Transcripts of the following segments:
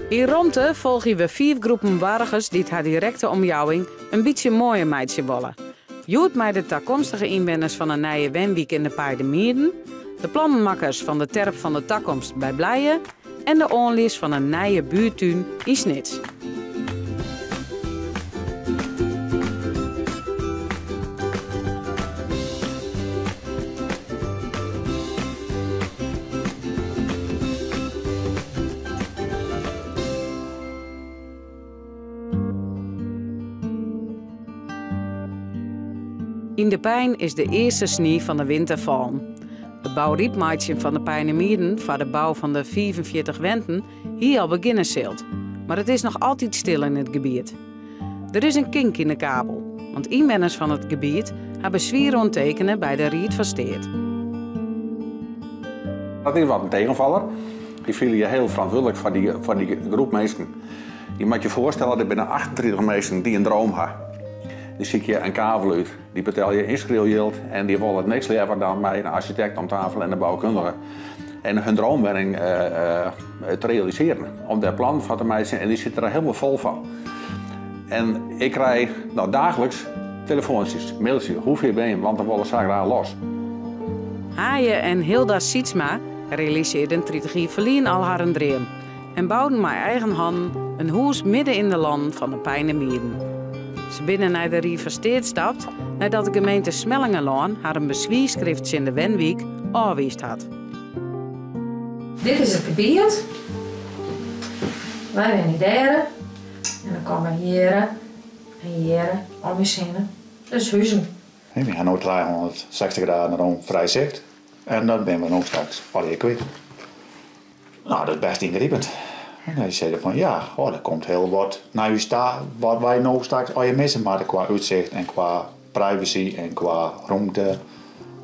In Romte volgen we 4 groepen burgers die het haar directe omjouwing een beetje mooier meidje willen. Joet mij de toekomstige inwoners van een nieuwe Wenwijk in de Paardenmeerden, de plannenmakkers van de terp van de toekomst bij Blijen en de aanlees van een nieuwe buurtuin in Snits. In de Pijn is de eerste sneeuw van de winter vallen. Het bouwriepmaatje van de Pijnenmieren voor de bouw van de 45 wenten hier al beginnen zult. Maar het is nog altijd stil in het gebied. Er is een kink in de kabel, want inwoners van het gebied hebben zwier onttekenen bij de Riet van Steert. Dat is wat een tegenvaller. Die vielen je heel verantwoordelijk voor die groep mensen. Je moet je voorstellen, er zijn 38 mensen die een droom hebben. Die zie je een kabel uit, die betaal je inschreeuwgeld en die willen het niks liever dan bij een architect om tafel en een bouwkundige. En hun droomwerking te realiseren, om daar plan van te maken en die zitten er helemaal vol van. En ik krijg dagelijks telefoontjes, mailtjes, hoeveel ben je, want dan willen ze graag los. Haaije en Hilda Sietsma realiseerden 30 jaar geleden al haar droom en bouwden met eigen handen een huis midden in de land van de Pijnenmieren. Ze binnen naar de Riet van Steert stapt nadat de gemeente Smellingenlaan haar een bezwierschrift in de Wenwijk afgewezen had. Dit is het gebied. Wij zijn daar. En dan komen hier en hier om je heen. Dat is huizen. We gaan nu 360 graden rond vrij zicht. En dan ben we nog straks alweer kwijt. Nou, dat is best ingrijpend. En hij zei van ja, er komt heel wat naar u staan wat wij nog straks al je missen maken qua uitzicht en qua privacy en qua ruimte.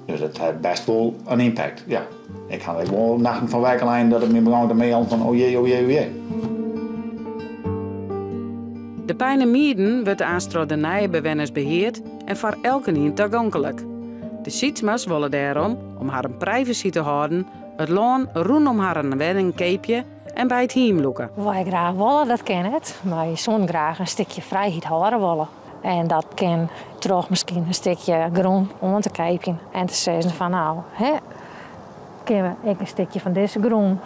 Dus het heeft best wel een impact. Ja, ik ga wel nachten van werken dat het me begon ermee aan van oh jee, oh jee, oh jee. De Pijnenmieren wordt aanstroot de nieuwe bewoners beheerd en voor elke niet toegankelijk. De Sietsma's willen daarom, om haar een privacy te houden, het laan rondom haar een wedding keepje en bij het heim loeken. Wij graag willen, dat ken het. Maar je zoon graag een stukje vrijheid houden willen. En dat kan terug misschien een stukje groen om te kijken. En te zeggen van nou, kunnen we een stukje van deze groen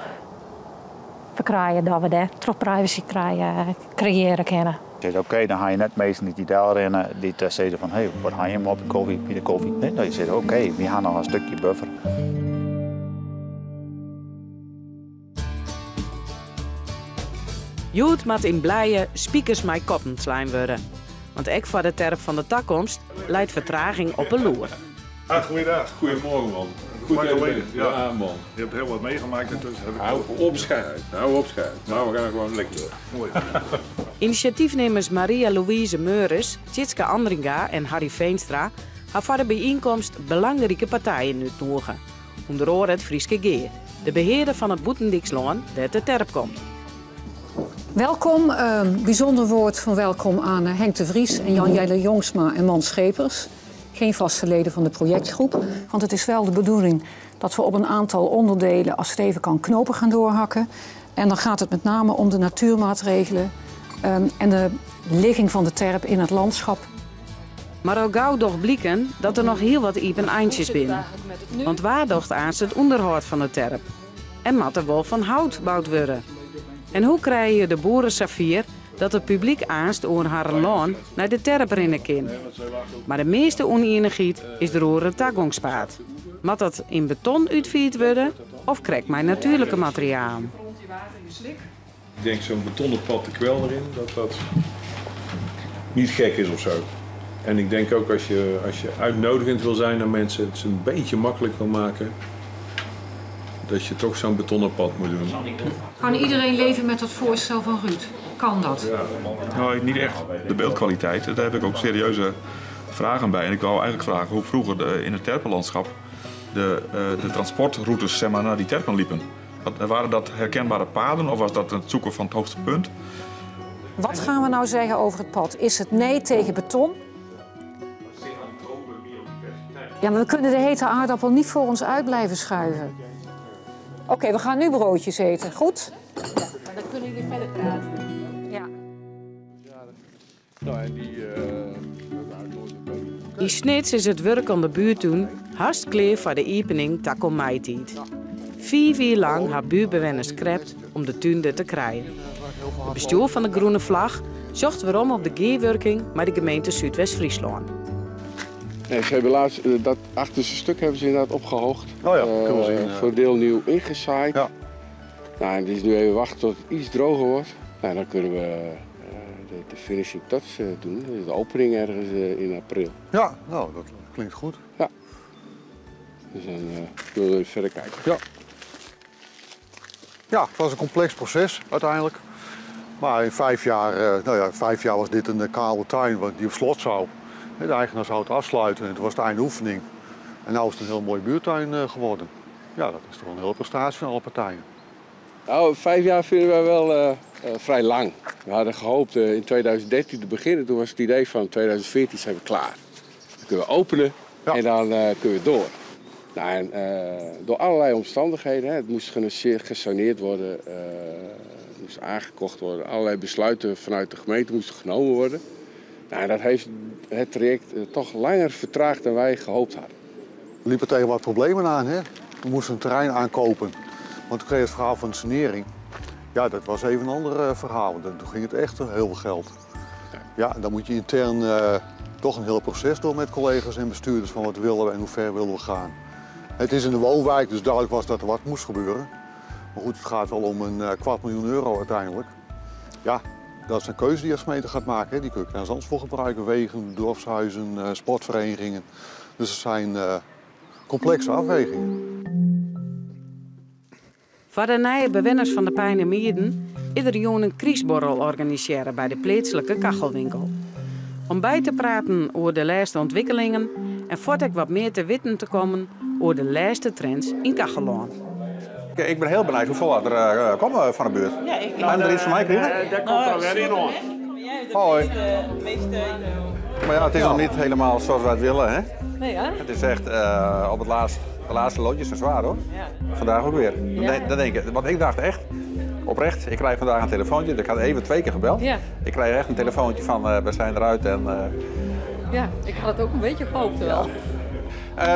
verkrijgen dat we daar terug privacy creëren kunnen. Oké, dan ga je net meestal niet die daar rennen die zeggen van hey, wat ga je hem op de koffie, bij de koffie. Nee, dan je zegt oké, we gaan nog een stukje buffer. Joet moet in Blijen speakers met koppen slaan worden. Want ook voor de terp van de toekomst leidt vertraging op een loer. Goeiedag. Goedemorgen man. Goed Goed te ja, man. Je hebt heel wat meegemaakt intussen. Hou opschuiven. Hou opschuiven. Maar we gaan gewoon lekker door. Mooi. Initiatiefnemers Maria-Louise Meures, Tjitske Andringa en Harry Veenstra hebben voor de bijeenkomst belangrijke partijen uitnodigen. Onder andere het Frieske Geer, de beheerder van het Boetendikslaan dat de terp komt. Welkom, bijzonder woord van welkom aan Henk de Vries en Jan-Jelle Jongsma en Mans Schepers. Geen vaste leden van de projectgroep, want het is wel de bedoeling dat we op een aantal onderdelen als het even kan knopen gaan doorhakken. En dan gaat het met name om de natuurmaatregelen en de ligging van de terp in het landschap. Maar al gauw doch blikken dat er nog heel wat iepen eindjes binnen. Want waar docht aanst het onderhoud van de terp? En moet er wel van hout gebouwd worden? En hoe krijg je de boerensafier dat het publiek aanst over haar laan naar de terp rennen kan? Maar de meeste oneenigheid is er over het toegangspaad. Moet dat in beton uitvierd worden of krijgt mij natuurlijke materialen? Ik denk zo'n betonnen pad de kwel erin, dat niet gek is of zo. En ik denk ook als je uitnodigend wil zijn naar mensen, het ze een beetje makkelijk wil maken, dat je toch zo'n betonnen pad moet doen. Kan iedereen leven met dat voorstel van Ruud? Kan dat? Ja. Nou, niet echt. De beeldkwaliteit, daar heb ik ook serieuze vragen bij. En ik wou eigenlijk vragen hoe vroeger in het terpenlandschap de transportroutes zeg maar, naar die terpen liepen. Waren dat herkenbare paden of was dat het zoeken van het hoogste punt? Wat gaan we nou zeggen over het pad? Is het nee tegen beton? Ja, maar we kunnen de hete aardappel niet voor ons uit blijven schuiven. Oké, we gaan nu broodjes eten. Goed? dan kunnen jullie verder praten. Ja. Nou, en die... In Snits is het werk aan de buurttoen haast klaar voor de opening takom maitijd. 4 uur lang hebben buurtbewoners krept om de tuin te krijgen. Het bestuur van de Groene Vlag zocht waarom op de gearwerking met de gemeente Zuidwest-Friesland. Nee, ze hebben laatst dat achterste stuk hebben ze inderdaad opgehoogd. Oh ja, kunnen we zien. Voor deel nieuw ingezaaid. Ja. Nou, en het is nu even wachten tot het iets droger wordt. Nou, dan kunnen we de finishing touch doen. Dus de opening ergens in april. Ja, nou, dat klinkt goed. Ja. Dus dan kunnen we even verder kijken. Ja. Ja, het was een complex proces uiteindelijk. Maar in 5 jaar, 5 jaar was dit een kale tuin die op slot zou. De eigenaar zou het afsluiten en het was de eindoefening. En nu is het een heel mooie buurtuin geworden. Ja, dat is toch een hele prestatie van alle partijen. Nou, 5 jaar vinden wij wel vrij lang. We hadden gehoopt in 2013 te beginnen. Toen was het idee van 2014 zijn we klaar. Dan kunnen we openen en dan kunnen we door. Nou, en, door allerlei omstandigheden, het moest gesaneerd worden, het moest aangekocht worden. Allerlei besluiten vanuit de gemeente moesten genomen worden. Nou, en dat heeft het traject toch langer vertraagd dan wij gehoopt hadden. We liepen tegen wat problemen aan. Hè? We moesten een terrein aankopen. Want toen kreeg je het verhaal van de sanering. Ja, dat was even een ander verhaal. Toen ging het echt heel veel geld. Ja, en dan moet je intern toch een heel proces door met collega's en bestuurders van wat willen we en hoe ver willen we gaan. Het is in de woonwijk, dus duidelijk was dat er wat moest gebeuren. Maar goed, het gaat wel om een €250.000 uiteindelijk. Ja, dat is een keuze die je als gemeente gaat maken. Hè. Die kun je ergens anders voor gebruiken. Wegen, dorpshuizen, sportverenigingen. Dus het zijn complexe afwegingen. Voor de nieuwe bewoners van de Pijnenmierden ieder jaar een kriesborrel organiseren bij de plaatselijke kachelwinkel. Om bij te praten over de laatste ontwikkelingen en voort ik wat meer te weten te komen over de laatste trends in Kachelaan. Ik ben heel benieuwd hoeveel er komen van de buurt. Ja, ik en er iets van mij krijgen? daar komt alweer in hoor. Hoi. Maar ja, het is nog niet helemaal zoals we het willen, hè? Nee, hè? Het is echt op de laatste loodjes zijn zwaar, hoor. Ja. Vandaag ook weer. Ja. Dat denk ik. Want ik dacht echt, oprecht, ik krijg vandaag een telefoontje. Ik had even 2 keer gebeld. Ja. Ik krijg echt een telefoontje van we zijn eruit en... Ja, ik had het ook een beetje gehoopt wel.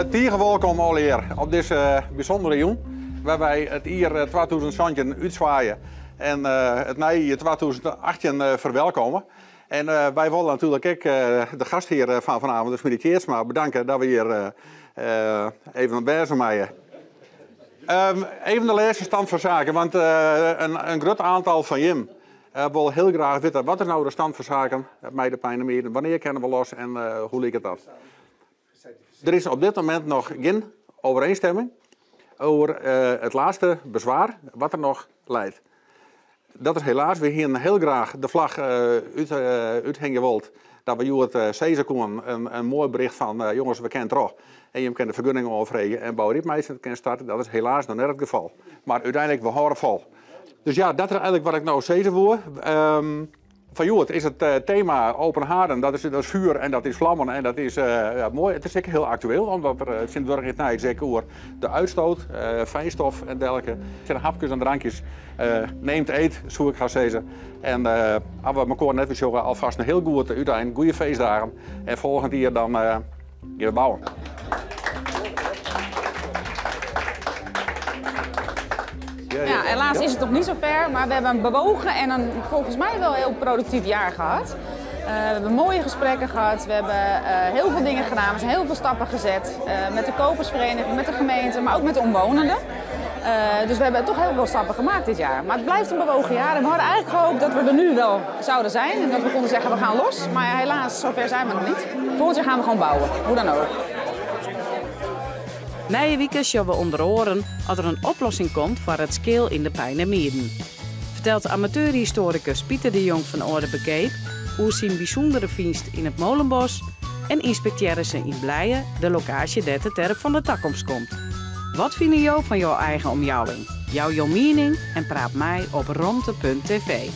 Tierge welkom alweer op deze bijzondere joen. Waar wij het hier 2000 uitzwaaien en het nieuwe 2018 verwelkomen. En wij willen natuurlijk ook de gastheer van vanavond, dus meneer Keertsma, bedanken dat we hier even bij zijn. Even de laatste stand van zaken, want een groot aantal van jullie wil heel graag weten wat is nou de stand van zaken bij de Pijnenmierden, wanneer kennen we los en hoe ligt het dat? Er is op dit moment nog geen overeenstemming over het laatste bezwaar wat er nog leidt. Dat is helaas, we hier heel graag de vlag uithangen wilt. Dat we hier het Cesar komen, een mooi bericht van jongens, we kennen terug. En je kan de vergunningen overregen en bouwritmeester kan starten. Dat is helaas nog net het geval. Maar uiteindelijk, we horen vol. Dus ja, dat is eigenlijk wat ik nou zeggen wil. Van Joert is het thema open haarden, dat is vuur en dat is vlammen en dat is mooi. Het is zeker heel actueel, omdat er sinds het tijd zeker over de uitstoot, fijnstof en dergelijke. Er zijn hapjes en drankjes, neemt eet, zo ik ga zeggen. En als we elkaar net weer zeggen, alvast een heel goed uiteindelijk, goede feestdagen. En volgend jaar dan weer bouwen. Ja, helaas is het nog niet zo ver, maar we hebben een bewogen en een volgens mij wel heel productief jaar gehad. We hebben mooie gesprekken gehad, we hebben heel veel dingen gedaan, we zijn heel veel stappen gezet. Met de kopersvereniging, met de gemeente, maar ook met de omwonenden. Dus we hebben toch heel veel stappen gemaakt dit jaar. Maar het blijft een bewogen jaar en we hadden eigenlijk gehoopt dat we er nu wel zouden zijn. En dat we konden zeggen we gaan los, maar helaas, zover zijn we nog niet. Volgend jaar gaan we gewoon bouwen, hoe dan ook. Nieuwe weekend zullen we onder oren als er een oplossing komt voor het skeel in de Pijnenmierden. Vertelt amateurhistoricus Pieter de Jong van Orde Bekeep hoe zijn bijzondere vindst in het Molenbos en inspecteren ze in Blijen de locatie dat de terp van de toekomst komt. Wat vinden jou van jouw eigen omjouwing? Jouw mening en praat mij op ronte.tv.